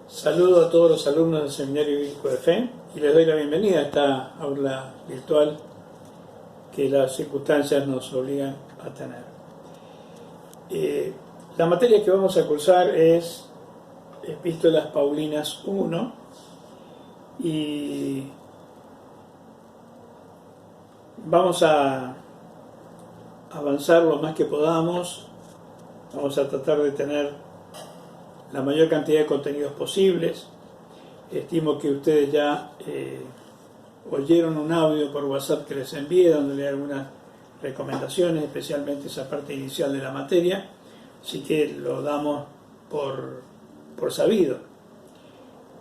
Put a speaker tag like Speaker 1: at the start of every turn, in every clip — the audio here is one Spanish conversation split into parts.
Speaker 1: Saludo a todos los alumnos del Seminario Bíblico de Fe y les doy la bienvenida a esta aula virtual que las circunstancias nos obligan a tener. La materia que vamos a cursar es Epístolas Paulinas 1 y vamos a avanzar lo más que podamos. Vamos a tratar de tener la mayor cantidad de contenidos posibles. Estimo que ustedes ya oyeron un audio por WhatsApp que les envié, dándole algunas recomendaciones, especialmente esa parte inicial de la materia, así que lo damos por sabido.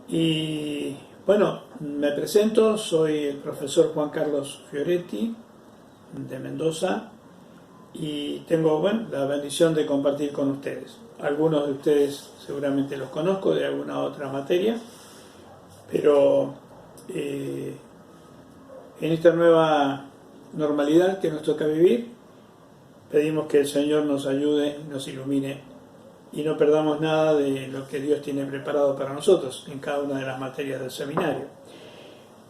Speaker 1: Y bueno, me presento, soy el profesor Juan Carlos Fioretti de Mendoza y tengo la bendición de compartir con ustedes. Algunos de ustedes seguramente los conozco de alguna otra materia, pero en esta nueva normalidad que nos toca vivir, pedimos que el Señor nos ayude, nos ilumine y no perdamos nada de lo que Dios tiene preparado para nosotros en cada una de las materias del seminario.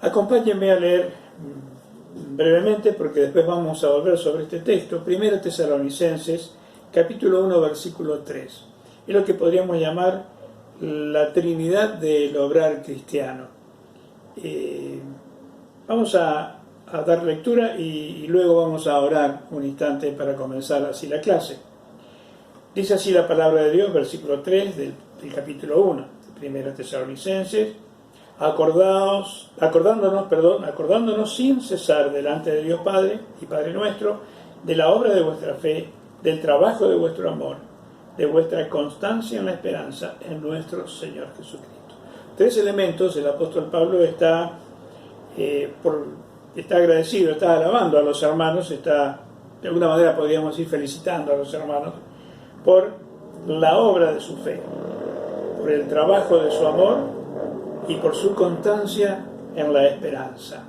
Speaker 1: Acompáñenme a leer brevemente, porque después vamos a volver sobre este texto, 1 Tesalonicenses, capítulo 1, versículo 3. Es lo que podríamos llamar la Trinidad del obrar cristiano. Vamos a dar lectura y luego vamos a orar un instante para comenzar así la clase. Dice así la palabra de Dios, versículo 3 del capítulo 1, 1 Tesalonicenses. Acordándonos sin cesar delante de Dios Padre y Padre nuestro, de la obra de vuestra fe, del trabajo de vuestro amor, de vuestra constancia en la esperanza en nuestro Señor Jesucristo. Tres elementos. El apóstol Pablo está agradecido, está alabando a los hermanos, está, de alguna manera podríamos decir, felicitando a los hermanos por la obra de su fe, por el trabajo de su amor y por su constancia en la esperanza.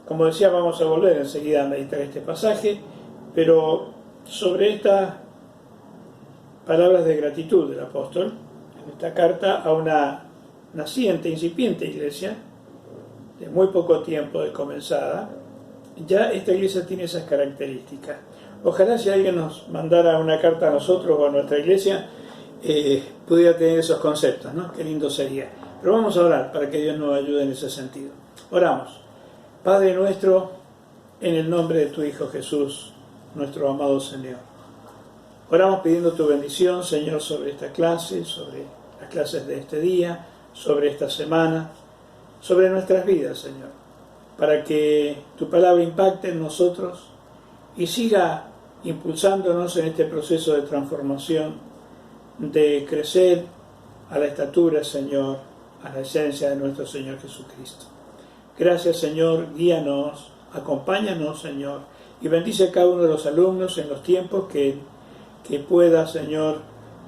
Speaker 1: Como decía, vamos a volver enseguida a meditar este pasaje, pero sobre estas palabras de gratitud del apóstol, en esta carta a una naciente, incipiente iglesia, de muy poco tiempo de comenzada, ya esta iglesia tiene esas características. Ojalá si alguien nos mandara una carta a nosotros o a nuestra iglesia, pudiera tener esos conceptos, ¿no? Qué lindo sería. Pero vamos a orar para que Dios nos ayude en ese sentido. Oramos. Padre nuestro, en el nombre de tu Hijo Jesús, nuestro amado Señor. Oramos pidiendo tu bendición, Señor, sobre esta clase, sobre las clases de este día, sobre esta semana, sobre nuestras vidas, Señor, para que tu palabra impacte en nosotros y siga impulsándonos en este proceso de transformación, de crecer a la estatura, Señor, a la esencia de nuestro Señor Jesucristo. Gracias, Señor, guíanos, acompáñanos, Señor, y bendice a cada uno de los alumnos en los tiempos que pueda, Señor,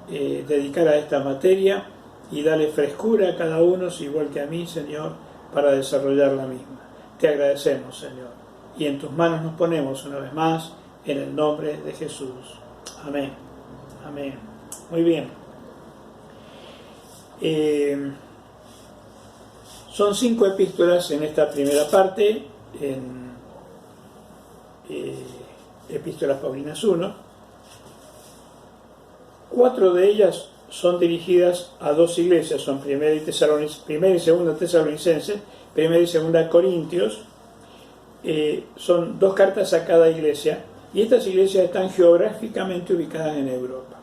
Speaker 1: dedicar a esta materia y darle frescura a cada uno, igual que a mí, Señor, para desarrollar la misma. Te agradecemos, Señor, y en tus manos nos ponemos una vez más, en el nombre de Jesús. Amén. Amén. Muy bien. Son 5 epístolas en esta primera parte, en Epístolas Paulinas 1. 4 de ellas son dirigidas a 2 iglesias, son primera y segunda Tesalonicenses, primera y segunda Corintios. Son 2 cartas a cada iglesia, y estas iglesias están geográficamente ubicadas en Europa.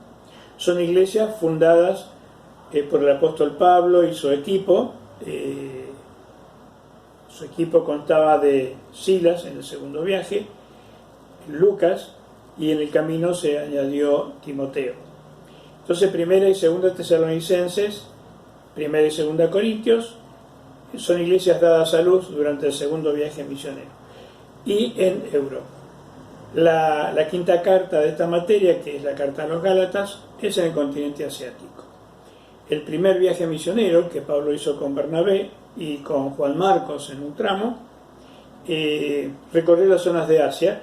Speaker 1: Son iglesias fundadas por el apóstol Pablo y su equipo. Su equipo constaba de Silas en el segundo viaje, Lucas, y en el camino se añadió Timoteo. Entonces, primera y segunda Tesalonicenses, primera y segunda Corintios, son iglesias dadas a luz durante el segundo viaje misionero. Y en Europa. La quinta carta de esta materia, que es la carta a los Gálatas, es en el continente asiático. El primer viaje misionero que Pablo hizo con Bernabé y con Juan Marcos en un tramo, recorrió las zonas de Asia.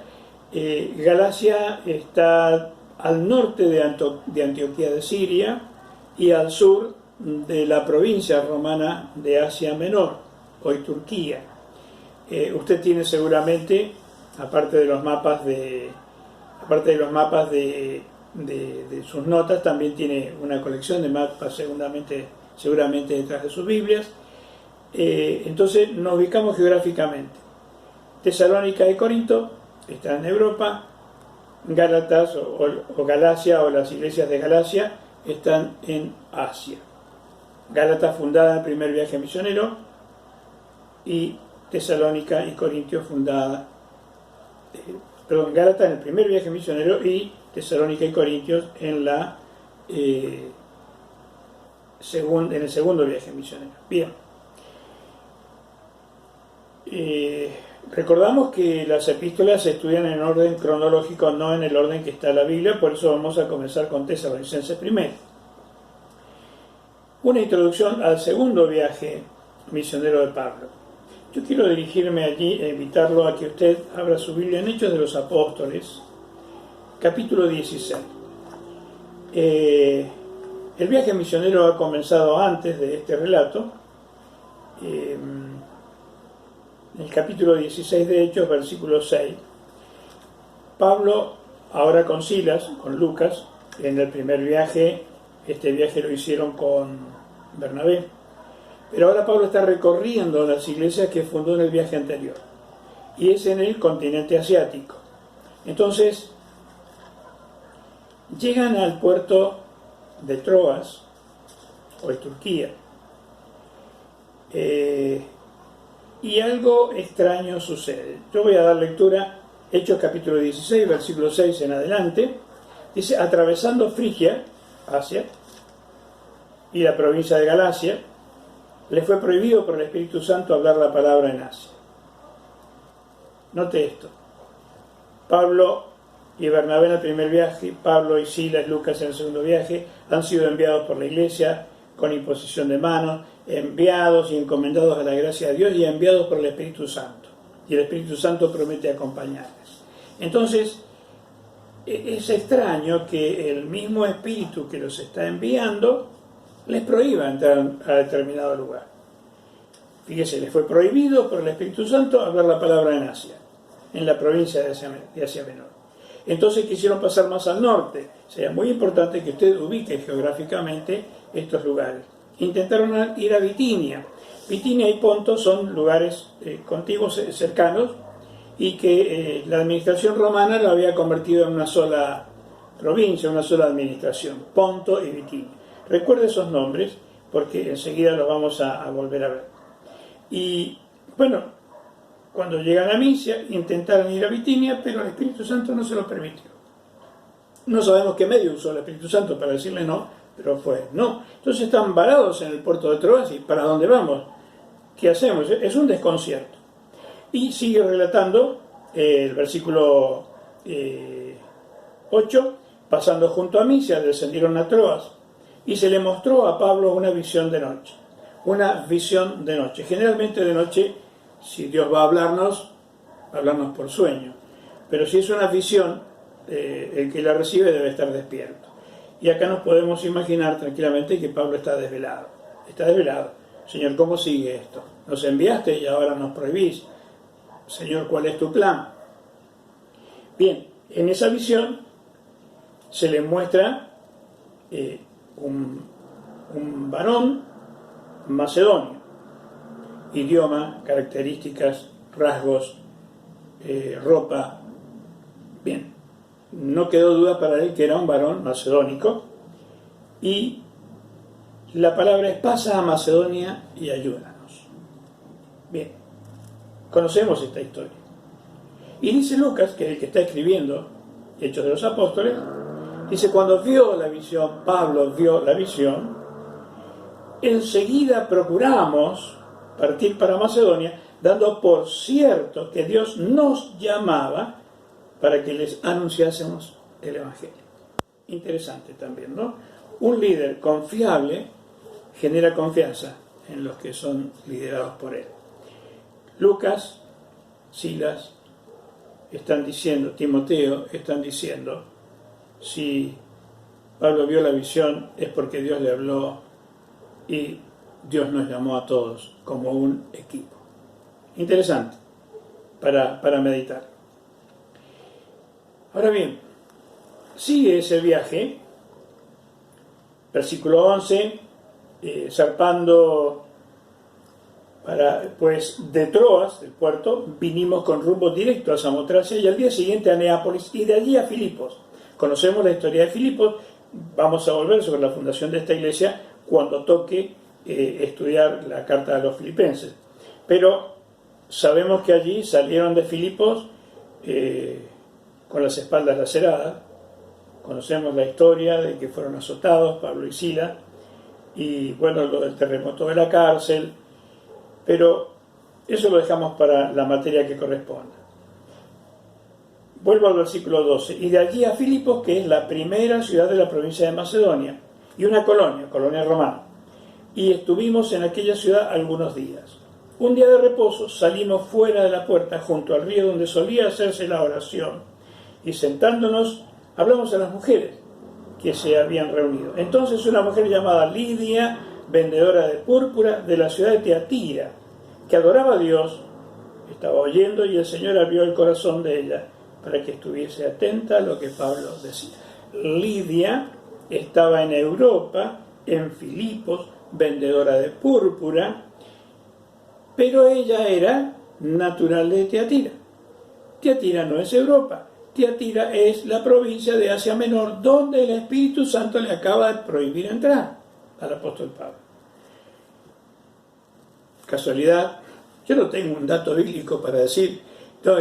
Speaker 1: Galacia está al norte de Antioquía de Siria y al sur de la provincia romana de Asia Menor, hoy Turquía. Usted tiene seguramente, aparte de los mapas de sus notas, también tiene una colección de mapas seguramente detrás de sus Biblias. Entonces nos ubicamos geográficamente. Tesalónica y Corinto están en Europa, Gálatas o Galacia o las iglesias de Galacia están en Asia. Gálatas fundada en el primer viaje misionero y Tesalónica y Corintio Gálatas en el primer viaje misionero y Tesalónica y Corintios en el segundo viaje misionero. Bien. Recordamos que las epístolas se estudian en orden cronológico, no en el orden que está en la Biblia, por eso vamos a comenzar con Tesalonicenses primero. Una introducción al segundo viaje misionero de Pablo. Yo quiero dirigirme allí e invitarlo a que usted abra su Biblia en Hechos de los Apóstoles, capítulo 16. El viaje misionero ha comenzado antes de este relato. En el capítulo 16 de Hechos, versículo 6, Pablo, ahora con Silas, con Lucas, en el primer viaje, este viaje lo hicieron con Bernabé, pero ahora Pablo está recorriendo las iglesias que fundó en el viaje anterior, y es en el continente asiático. Entonces, llegan al puerto de Troas, hoy Turquía, y algo extraño sucede. Yo voy a dar lectura, Hechos capítulo 16, versículo 6 en adelante. Dice, atravesando Frigia, Asia, y la provincia de Galacia, le fue prohibido por el Espíritu Santo hablar la palabra en Asia. Note esto. Pablo y Bernabé en el primer viaje, Pablo y Silas, Lucas en el segundo viaje, han sido enviados por la iglesia con imposición de manos, enviados y encomendados a la gracia de Dios y enviados por el Espíritu Santo. Y el Espíritu Santo promete acompañarles. Entonces, es extraño que el mismo Espíritu que los está enviando les prohíba entrar a determinado lugar. Fíjese, les fue prohibido por el Espíritu Santo hablar la palabra en Asia, en la provincia de Asia Menor. Entonces quisieron pasar más al norte. Sería muy importante que usted ubique geográficamente estos lugares. Intentaron ir a Bitinia. Bitinia y Ponto son lugares contiguos, cercanos, y que la administración romana lo había convertido en una sola provincia, una sola administración, Ponto y Bitinia. Recuerde esos nombres, porque enseguida los vamos a volver a ver. Y bueno, cuando llegan a Misia, intentaron ir a Bitinia, pero el Espíritu Santo no se lo permitió. No sabemos qué medio usó el Espíritu Santo para decirle no, pero fue no. Entonces están varados en el puerto de Troas y ¿para dónde vamos? ¿Qué hacemos? Es un desconcierto. Y sigue relatando el versículo 8, pasando junto a Misia, descendieron a Troas y se le mostró a Pablo una visión de noche. Una visión de noche. Generalmente de noche, si Dios va a hablarnos por sueño. Pero si es una visión, el que la recibe debe estar despierto. Y acá nos podemos imaginar tranquilamente que Pablo está desvelado. Está desvelado. Señor, ¿cómo sigue esto? Nos enviaste y ahora nos prohibís. Señor, ¿cuál es tu plan? Bien, en esa visión se le muestra un varón macedonio. Idioma, características, rasgos, ropa. Bien, no quedó duda para él que era un varón macedónico. Y la palabra es: pasa a Macedonia y ayúdanos. Bien, conocemos esta historia. Y dice Lucas, que es el que está escribiendo Hechos de los Apóstoles, dice, cuando vio la visión, Pablo vio la visión, enseguida procuramos partir para Macedonia, dando por cierto que Dios nos llamaba para que les anunciásemos el Evangelio. Interesante también, ¿no? Un líder confiable genera confianza en los que son liderados por él. Lucas, Silas, están diciendo, Timoteo, están diciendo, si Pablo vio la visión es porque Dios le habló y Dios nos llamó a todos como un equipo. Interesante para meditar. Ahora bien, sigue ese viaje, versículo 11, zarpando de Troas, del puerto, vinimos con rumbo directo a Samotracia y al día siguiente a Neápolis y de allí a Filipos. Conocemos la historia de Filipos, vamos a volver sobre la fundación de esta iglesia cuando toque estudiar la carta de los filipenses. Pero sabemos que allí salieron de Filipos con las espaldas laceradas. Conocemos la historia de que fueron azotados Pablo y Sila, y bueno, lo del terremoto de la cárcel, pero eso lo dejamos para la materia que corresponda. Vuelvo al versículo 12. Y de allí a Filipos, que es la primera ciudad de la provincia de Macedonia, y una colonia romana. Y estuvimos en aquella ciudad algunos días. Un día de reposo salimos fuera de la puerta, junto al río donde solía hacerse la oración, y sentándonos hablamos a las mujeres que se habían reunido. Entonces una mujer llamada Lidia, vendedora de púrpura de la ciudad de Tiatira, que adoraba a Dios, estaba oyendo y el Señor abrió el corazón de ella para que estuviese atenta a lo que Pablo decía. Lidia estaba en Europa, en Filipos, vendedora de púrpura, pero ella era natural de Tiatira. Tiatira no es Europa. Tiatira es la provincia de Asia Menor, donde el Espíritu Santo le acaba de prohibir entrar al apóstol Pablo. Casualidad, yo no tengo un dato bíblico para decir, no,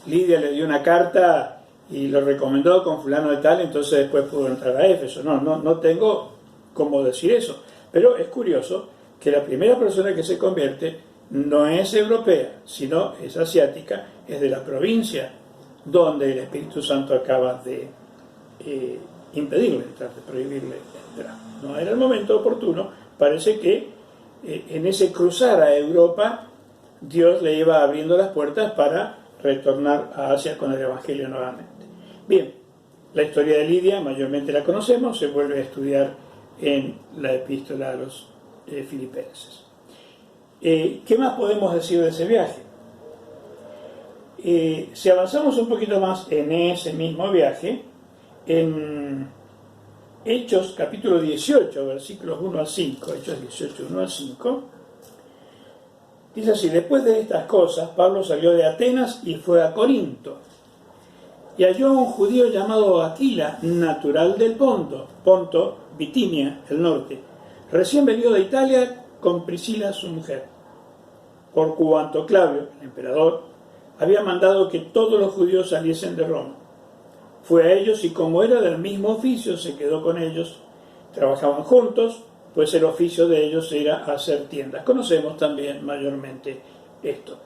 Speaker 1: Lidia le dio una carta y lo recomendó con fulano de tal, entonces después pudo entrar a Éfeso. No tengo cómo decir eso. Pero es curioso que la primera persona que se convierte no es europea, sino es asiática, es de la provincia donde el Espíritu Santo acaba de impedirle entrar, de prohibirle entrar. No era el momento oportuno. Parece que en ese cruzar a Europa, Dios le iba abriendo las puertas para retornar a Asia con el Evangelio nuevamente. Bien, la historia de Lidia mayormente la conocemos, se vuelve a estudiar en la epístola a los filipenses. ¿Qué más podemos decir de ese viaje? Si avanzamos un poquito más en ese mismo viaje, en Hechos capítulo 18, versículos 1 al 5, Hechos 18, 1 al 5, dice así: después de estas cosas, Pablo salió de Atenas y fue a Corinto, y halló a un judío llamado Aquila, natural del Ponto, Bitinia, el norte, recién venido de Italia con Priscila su mujer, por cuanto Claudio, el emperador, había mandado que todos los judíos saliesen de Roma. Fue a ellos y como era del mismo oficio, se quedó con ellos. Trabajaban juntos, pues el oficio de ellos era hacer tiendas. Conocemos también mayormente esto.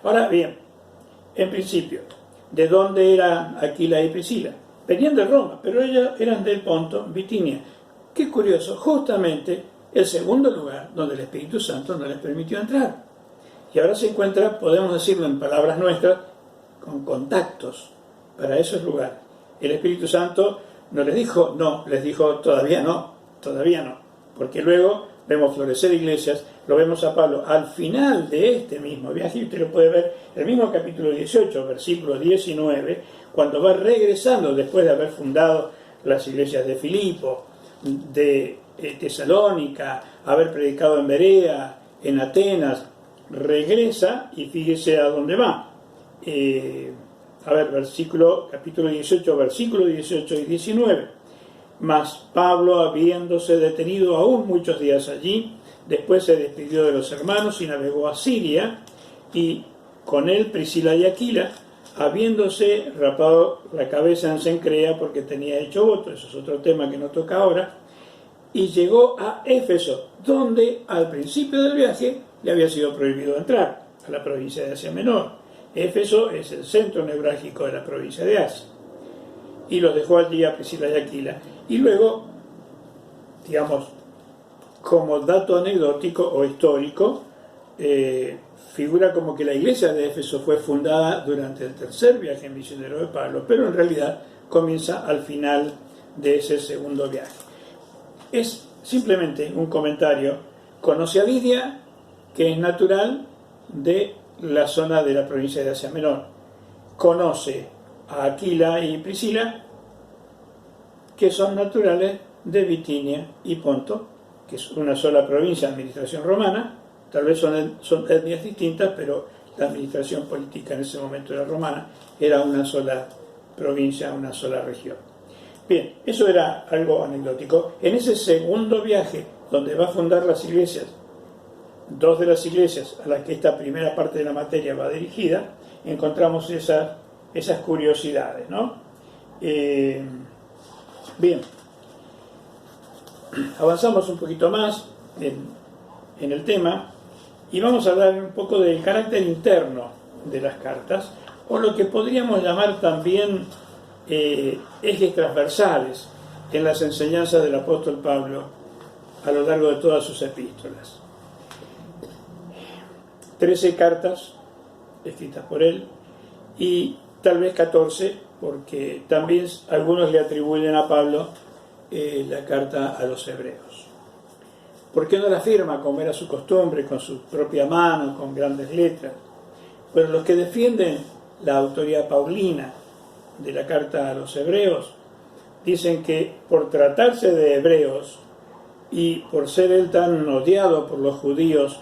Speaker 1: Ahora bien, en principio, ¿de dónde eran Aquila y Priscila? Venían de Roma, pero ellas eran del Ponto, Bitinia. Qué curioso, justamente el segundo lugar donde el Espíritu Santo no les permitió entrar. Y ahora se encuentra, podemos decirlo en palabras nuestras, con contactos para esos lugares. El Espíritu Santo no les dijo no, les dijo todavía no, porque luego vemos florecer iglesias, lo vemos a Pablo al final de este mismo viaje, y usted lo puede ver, el mismo capítulo 18, versículo 19, cuando va regresando después de haber fundado las iglesias de Filipo, de Tesalónica, haber predicado en Berea, en Atenas, regresa y fíjese a dónde va. Capítulo 18, versículo 18 y 19. Mas Pablo, habiéndose detenido aún muchos días allí, después se despidió de los hermanos y navegó a Siria, y con él Priscila y Aquila, habiéndose rapado la cabeza en Cencrea porque tenía hecho voto, eso es otro tema que no toca ahora, y llegó a Éfeso, donde al principio del viaje le había sido prohibido entrar, a la provincia de Asia Menor. Éfeso es el centro neurálgico de la provincia de Asia. Y los dejó allí a Priscila y Aquila. Y luego, digamos, como dato anecdótico o histórico, figura como que la iglesia de Éfeso fue fundada durante el tercer viaje misionero de Pablo, pero en realidad comienza al final de ese segundo viaje. Es simplemente un comentario. Conoce a Lidia, que es natural de la zona de la provincia de Asia Menor. Conoce a Aquila y Priscila, que son naturales de Bitinia y Ponto, que es una sola provincia de administración romana. Tal vez son etnias distintas, pero la administración política en ese momento era romana, era una sola provincia, una sola región. Bien, eso era algo anecdótico. En ese segundo viaje, donde va a fundar las iglesias, dos de las iglesias a las que esta primera parte de la materia va dirigida, encontramos esas curiosidades, ¿no? Bien, avanzamos un poquito más en el tema y vamos a hablar un poco del carácter interno de las cartas, o lo que podríamos llamar también ejes transversales en las enseñanzas del apóstol Pablo a lo largo de todas sus epístolas. 13 cartas escritas por él y tal vez 14, porque también algunos le atribuyen a Pablo la carta a los hebreos. ¿Por qué no la firma como era su costumbre, con su propia mano, con grandes letras? Pero los que defienden la autoría paulina de la carta a los hebreos dicen que por tratarse de hebreos y por ser él tan odiado por los judíos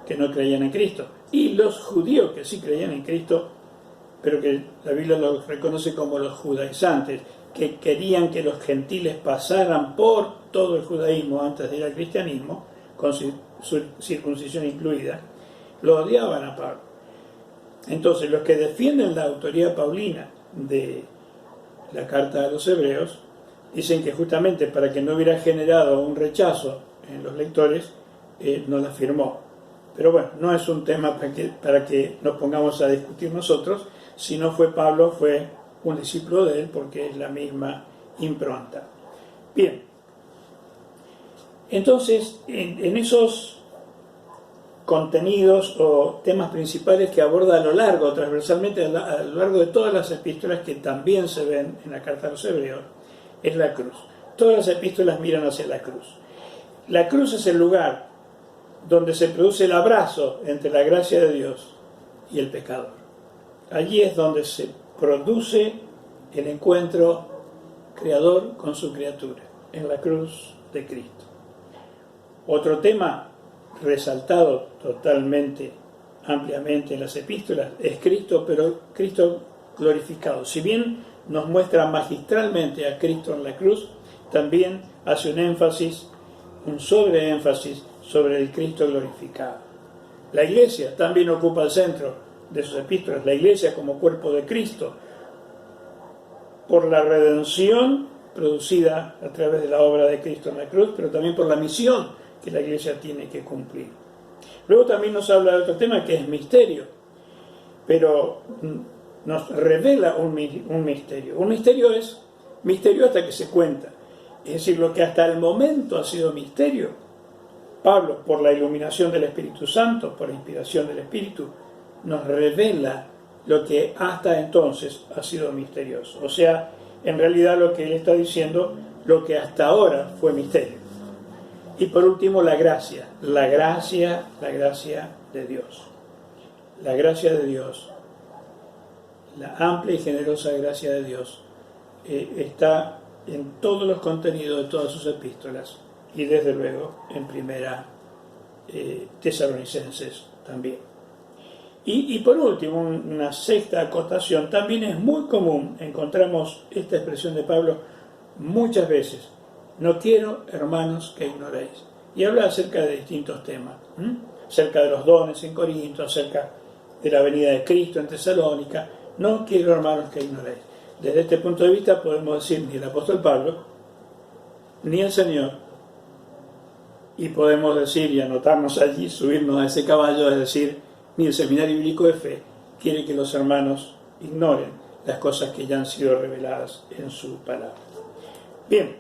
Speaker 1: que no creían en Cristo, y los judíos que sí creían en Cristo, pero que la Biblia los reconoce como los judaizantes, que querían que los gentiles pasaran por todo el judaísmo antes de ir al cristianismo, con su circuncisión incluida, lo odiaban a Pablo. Entonces, los que defienden la autoría paulina de la carta a los hebreos dicen que justamente para que no hubiera generado un rechazo en los lectores, no la firmó. Pero bueno, no es un tema para que nos pongamos a discutir nosotros. Si no fue Pablo, fue un discípulo de él, porque es la misma impronta. Bien, entonces en esos contenidos o temas principales que aborda a lo largo, transversalmente a lo largo de todas las epístolas, que también se ven en la carta a los hebreos, es la cruz. Todas las epístolas miran hacia la cruz. La cruz es el lugar donde se produce el abrazo entre la gracia de Dios y el pecador. Allí es donde se produce el encuentro creador con su criatura, en la cruz de Cristo. Otro tema resaltado totalmente, ampliamente en las epístolas, es Cristo, pero Cristo glorificado. Si bien nos muestra magistralmente a Cristo en la cruz, también hace un sobreénfasis sobre el Cristo glorificado. La Iglesia también ocupa el centro de sus epístolas, la Iglesia como cuerpo de Cristo, por la redención producida a través de la obra de Cristo en la cruz, pero también por la misión que la Iglesia tiene que cumplir. Luego también nos habla de otro tema que es misterio, pero nos revela un misterio. Un misterio es misterio hasta que se cuenta. Es decir, lo que hasta el momento ha sido misterio, Pablo, por la iluminación del Espíritu Santo, por la inspiración del Espíritu, nos revela lo que hasta entonces ha sido misterioso. O sea, en realidad lo que él está diciendo, lo que hasta ahora fue misterio. Y por último, la gracia de Dios. La gracia de Dios, la amplia y generosa gracia de Dios, está en todos los contenidos de todas sus epístolas y desde luego en primera Tesalonicenses también. Y por último, una sexta acotación, también es muy común, encontramos esta expresión de Pablo muchas veces: no quiero, hermanos, que ignoréis. Y habla acerca de distintos temas, acerca de los dones en Corinto, acerca de la venida de Cristo en Tesalónica. No quiero, hermanos, que ignoréis. Desde este punto de vista podemos decir ni el apóstol Pablo, ni el Señor, y podemos decir y anotarnos allí, subirnos a ese caballo, es decir, ni el Seminario Bíblico de Fe quiere que los hermanos ignoren las cosas que ya han sido reveladas en su palabra. Bien,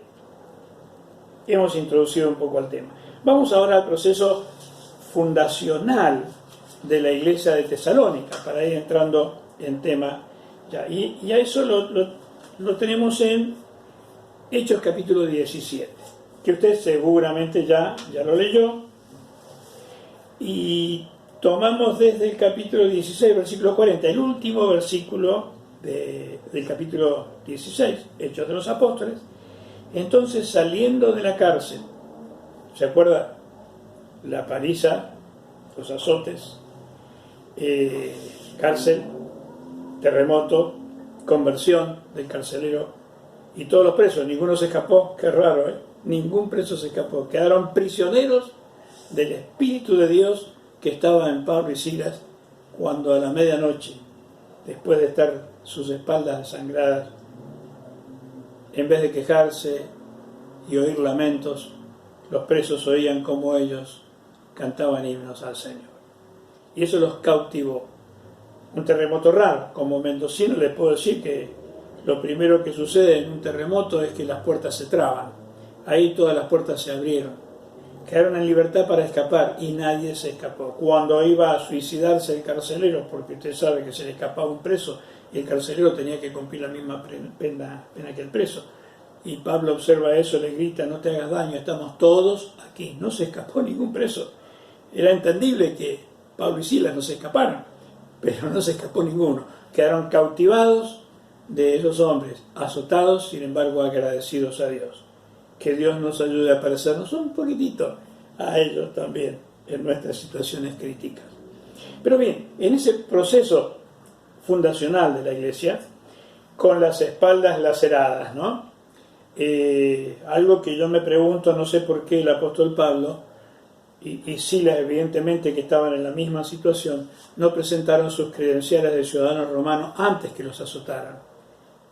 Speaker 1: hemos introducido un poco al tema. Vamos ahora al proceso fundacional de la iglesia de Tesalónica, para ir entrando en tema ya. Y a eso lo tenemos en Hechos capítulo 17, que usted seguramente ya lo leyó, y tomamos desde el capítulo 16, versículo 40, el último versículo del capítulo 16, Hechos de los Apóstoles. Entonces, saliendo de la cárcel, ¿se acuerda? La paliza, los azotes, cárcel, terremoto, conversión del carcelero y todos los presos, ninguno se escapó, qué raro, ningún preso se escapó, quedaron prisioneros del Espíritu de Dios que estaba en Pablo y Silas cuando a la medianoche, después de estar sus espaldas desangradas, en vez de quejarse y oír lamentos, los presos oían como ellos cantaban himnos al Señor. Y eso los cautivó. Un terremoto raro. Como mendocino les puedo decir que lo primero que sucede en un terremoto es que las puertas se traban. Ahí todas las puertas se abrieron. Quedaron en libertad para escapar y nadie se escapó. Cuando iba a suicidarse el carcelero, porque usted sabe que se le escapaba un preso y el carcelero tenía que cumplir la misma pena que el preso. Y Pablo observa eso, le grita: no te hagas daño, estamos todos aquí. No se escapó ningún preso. Era entendible que Pablo y Silas no se escaparon, pero no se escapó ninguno. Quedaron cautivados de esos hombres, azotados, sin embargo agradecidos a Dios. Que Dios nos ayude a parecernos un poquitito a ellos también en nuestras situaciones críticas. Pero bien, en ese proceso fundacional de la iglesia, con las espaldas laceradas, ¿no? Algo que yo me pregunto, no sé por qué el apóstol Pablo y Silas, evidentemente que estaban en la misma situación, no presentaron sus credenciales de ciudadanos romanos antes que los azotaran,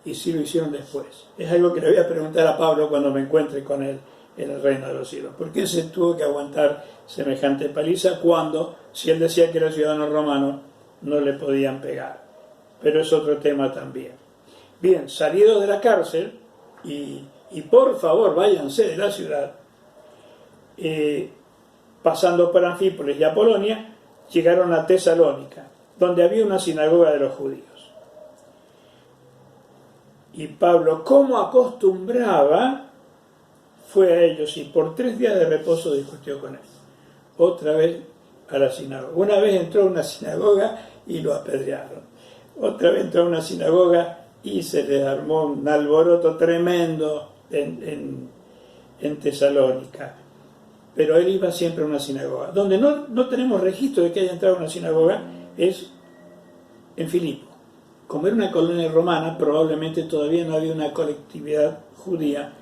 Speaker 1: y sí lo hicieron después. Es algo que le voy a preguntar a Pablo cuando me encuentre con él en el reino de los cielos. ¿Por qué se tuvo que aguantar semejante paliza cuando, si él decía que era ciudadano romano, no le podían pegar? Pero es otro tema también. Bien, salidos de la cárcel, y por favor váyanse de la ciudad, pasando por Anfípolis y Apolonia, llegaron a Tesalónica, donde había una sinagoga de los judíos. Y Pablo, como acostumbraba, fue a ellos y por 3 días de reposo discutió con ellos. Otra vez a la sinagoga. Una vez entró a una sinagoga y lo apedrearon. Otra vez entró a una sinagoga y se les armó un alboroto tremendo en Tesalónica. Pero él iba siempre a una sinagoga. Donde no tenemos registro de que haya entrado a una sinagoga es en Filipo. Como era una colonia romana, probablemente todavía no había una colectividad judía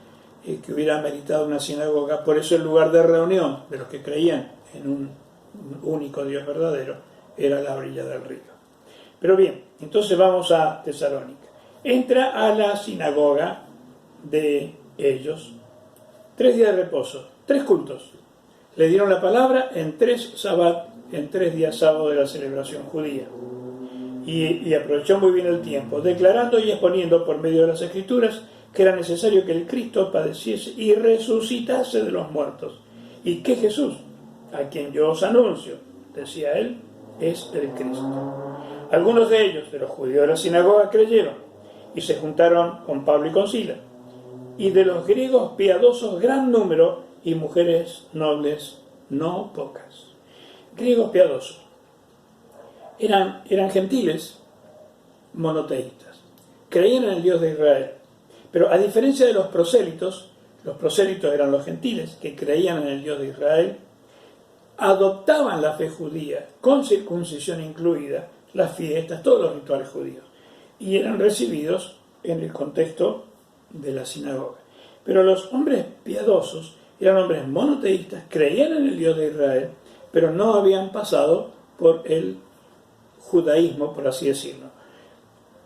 Speaker 1: que hubiera meritado una sinagoga. Por eso el lugar de reunión de los que creían en un único Dios verdadero era la orilla del río. Pero bien, entonces vamos a Tesalónica. Entra a la sinagoga de ellos. 3 días de reposo, 3 cultos. Le dieron la palabra en 3 sabat, en 3 días sábados de la celebración judía. Y aprovechó muy bien el tiempo, declarando y exponiendo por medio de las Escrituras que era necesario que el Cristo padeciese y resucitase de los muertos, y que Jesús, a quien yo os anuncio, decía él, es el Cristo. Algunos de ellos, de los judíos de la sinagoga, creyeron y se juntaron con Pablo y con Silas, y de los griegos piadosos gran número, y mujeres nobles no pocas. Griegos piadosos. Eran gentiles monoteístas. Creían en el Dios de Israel. Pero a diferencia de los prosélitos eran los gentiles que creían en el Dios de Israel, adoptaban la fe judía, con circuncisión incluida, las fiestas, todos los rituales judíos, y eran recibidos en el contexto de la sinagoga. Pero los hombres piadosos eran hombres monoteístas, creían en el Dios de Israel, pero no habían pasado por el judaísmo, por así decirlo.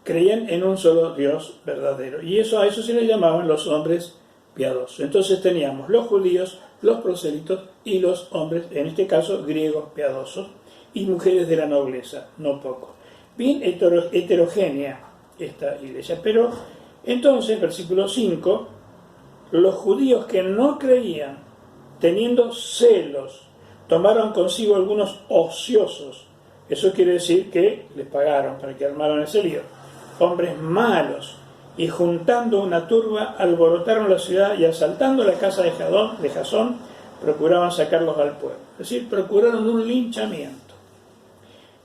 Speaker 1: Creían en un solo Dios verdadero. Y a eso se les llamaban los hombres piadosos. Entonces teníamos los judíos, los prosélitos y los hombres, en este caso griegos piadosos, y mujeres de la nobleza, no poco. Bien heterogénea esta iglesia. Pero entonces, versículo 5, los judíos que no creían, teniendo celos, tomaron consigo algunos ociosos. Eso quiere decir que les pagaron para que armaran ese lío. Hombres malos, y juntando una turba alborotaron la ciudad y asaltando la casa de Jasón procuraban sacarlos al pueblo. Es decir, procuraron un linchamiento.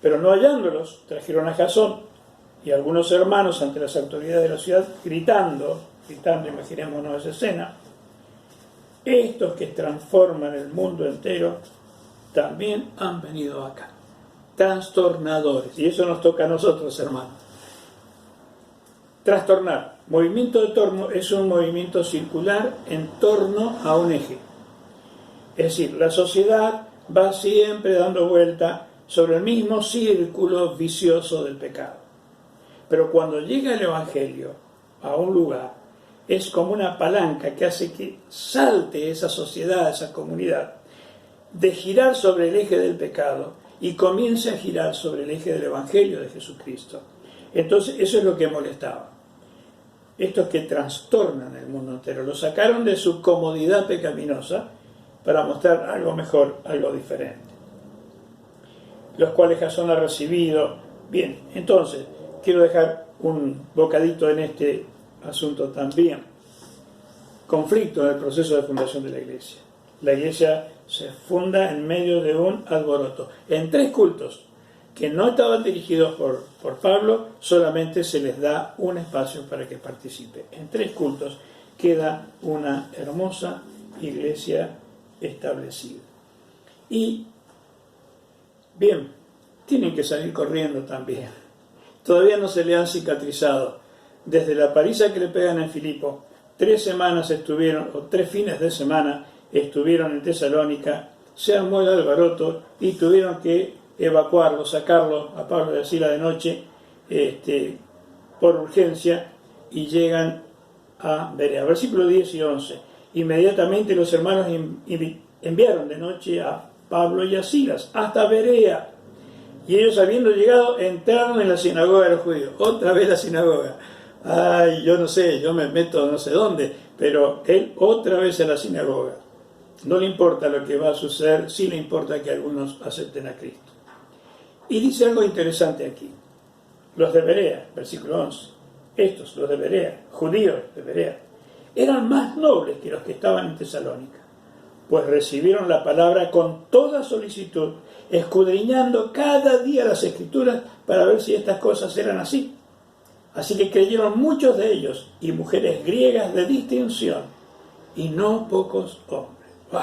Speaker 1: Pero no hallándolos, trajeron a Jasón y algunos hermanos ante las autoridades de la ciudad gritando, imaginémonos esa escena: estos que transforman el mundo entero también han venido acá, trastornadores. Y eso nos toca a nosotros, hermanos. Trastornar. Movimiento de torno es un movimiento circular en torno a un eje. Es decir, la sociedad va siempre dando vuelta sobre el mismo círculo vicioso del pecado. Pero cuando llega el Evangelio a un lugar, es como una palanca que hace que salte esa sociedad, esa comunidad, de girar sobre el eje del pecado y comience a girar sobre el eje del Evangelio de Jesucristo. Entonces, eso es lo que molestaba. Estos que trastornan el mundo entero, lo sacaron de su comodidad pecaminosa para mostrar algo mejor, algo diferente. Los cuales Jasón ha recibido. Bien, entonces, quiero dejar un bocadito en este asunto también. Conflicto en el proceso de fundación de la iglesia. La iglesia se funda en medio de un alboroto. En 3 cultos que no estaban dirigidos por Pablo, solamente se les da un espacio para que participe. En 3 cultos queda una hermosa iglesia establecida. Y, bien, tienen que salir corriendo también. Todavía no se le han cicatrizado. Desde la paliza que le pegan en Filipo, 3 semanas estuvieron, o 3 fines de semana, estuvieron en Tesalónica, se armó el alboroto y tuvieron que evacuarlo, sacarlo a Pablo de Sila de noche, por urgencia, y llegan a Berea. Versículos 10 y 11. Inmediatamente los hermanos enviaron de noche a Pablo y a Silas hasta Berea, y ellos, habiendo llegado, entraron en la sinagoga de los judíos. Otra vez la sinagoga. Ay, yo no sé, yo me meto no sé dónde, pero él otra vez en la sinagoga. No le importa lo que va a suceder, sí le importa que algunos acepten a Cristo. Y dice algo interesante aquí. Los de Berea, versículo 11. Estos, los de Berea, judíos de Berea, eran más nobles que los que estaban en Tesalónica, pues recibieron la palabra con toda solicitud, escudriñando cada día las Escrituras para ver si estas cosas eran así. Así que creyeron muchos de ellos, y mujeres griegas de distinción, y no pocos hombres. ¡Wow!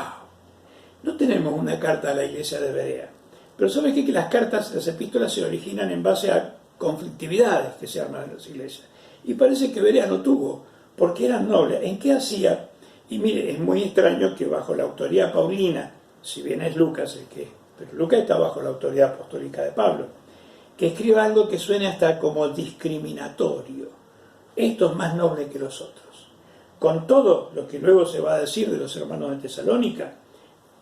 Speaker 1: No tenemos una carta a la iglesia de Berea, pero ¿sabes qué? Que las cartas, las epístolas se originan en base a conflictividades que se arman en las iglesias. Y parece que Berea no tuvo, porque eran nobles. ¿En qué hacía? Y mire, es muy extraño que bajo la autoridad paulina, si bien es Lucas el que... pero Lucas está bajo la autoridad apostólica de Pablo, que escriba algo que suene hasta como discriminatorio. Esto es más noble que los otros. Con todo lo que luego se va a decir de los hermanos de Tesalónica,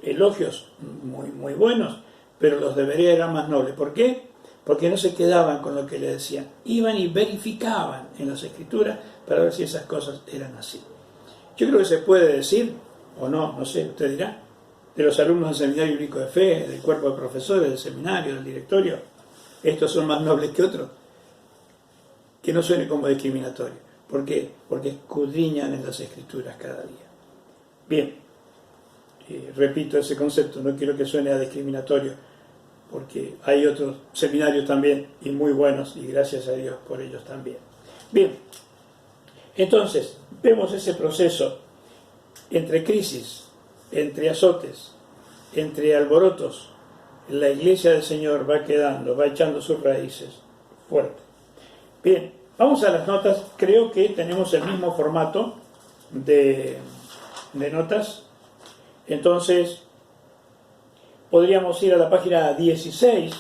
Speaker 1: elogios muy, muy buenos, pero los de Berea eran más nobles. ¿Por qué? Porque no se quedaban con lo que le decían. Iban y verificaban en las Escrituras para ver si esas cosas eran así. Yo creo que se puede decir, o no, no sé, usted dirá, de los alumnos del Seminario Bíblico de Fe, del cuerpo de profesores, del seminario, del directorio, estos son más nobles que otros. Que no suene como discriminatorio. ¿Por qué? Porque escudriñan en las Escrituras cada día. Bien, repito ese concepto, no quiero que suene a discriminatorio, porque hay otros seminarios también, y muy buenos, y gracias a Dios por ellos también. Bien, entonces, vemos ese proceso entre crisis, entre azotes, entre alborotos. La iglesia del Señor va quedando, va echando sus raíces fuerte. Bien, vamos a las notas. Creo que tenemos el mismo formato de notas. Entonces, podríamos ir a la página 16.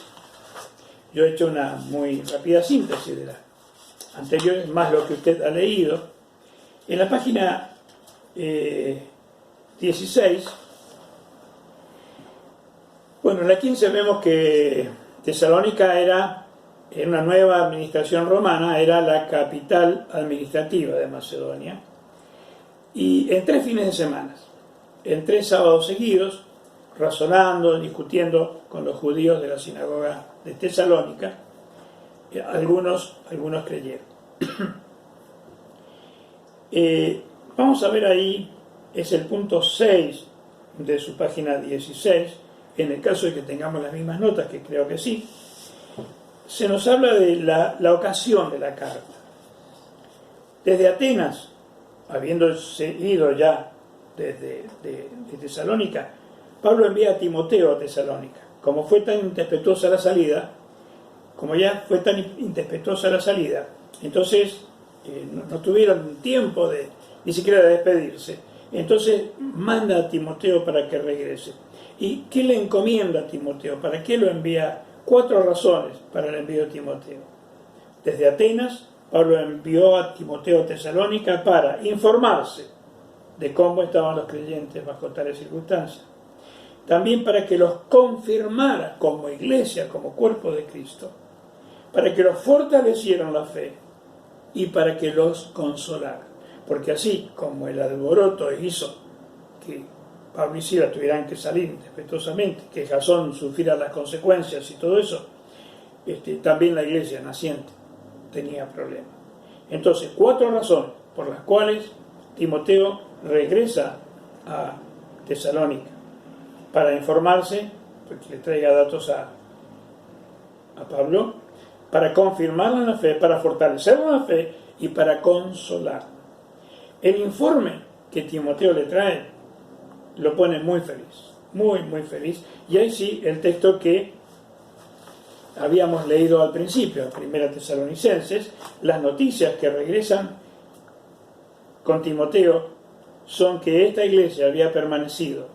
Speaker 1: Yo he hecho una muy rápida síntesis de las anteriores, más lo que usted ha leído. En la página 16, bueno, en la 15 vemos que Tesalónica era, en una nueva administración romana, era la capital administrativa de Macedonia. Y en 3 fines de semana, en 3 sábados seguidos, razonando, discutiendo con los judíos de la sinagoga de Tesalónica, algunos creyeron. Vamos a ver ahí, es el punto 6 de su página 16, en el caso de que tengamos las mismas notas, que creo que sí, se nos habla de la ocasión de la carta. Desde Atenas, habiendo ido ya desde de Tesalónica, Pablo envía a Timoteo a Tesalónica. Como fue tan intempestuosa la salida, entonces no tuvieron tiempo ni siquiera de despedirse. Entonces manda a Timoteo para que regrese. ¿Y qué le encomienda a Timoteo? ¿Para qué lo envía? 4 razones para el envío de Timoteo. Desde Atenas, Pablo envió a Timoteo a Tesalónica para informarse de cómo estaban los creyentes bajo tales circunstancias. También para que los confirmara como iglesia, como cuerpo de Cristo. Para que los fortaleciera en la fe y para que los consolara. Porque así como el alboroto hizo que Pablo y Silas tuvieran que salir respetuosamente, que Jasón sufriera las consecuencias y todo eso, también la iglesia naciente tenía problemas. Entonces, 4 razones por las cuales Timoteo regresa a Tesalónica para informarse, porque le traiga datos a Pablo, para confirmarlo en la fe, para fortalecerlo en la fe y para consolar. El informe que Timoteo le trae lo pone muy feliz, muy, muy feliz. Y ahí sí, el texto que habíamos leído al principio, en 1 Tesalonicenses, las noticias que regresan con Timoteo son que esta iglesia había permanecido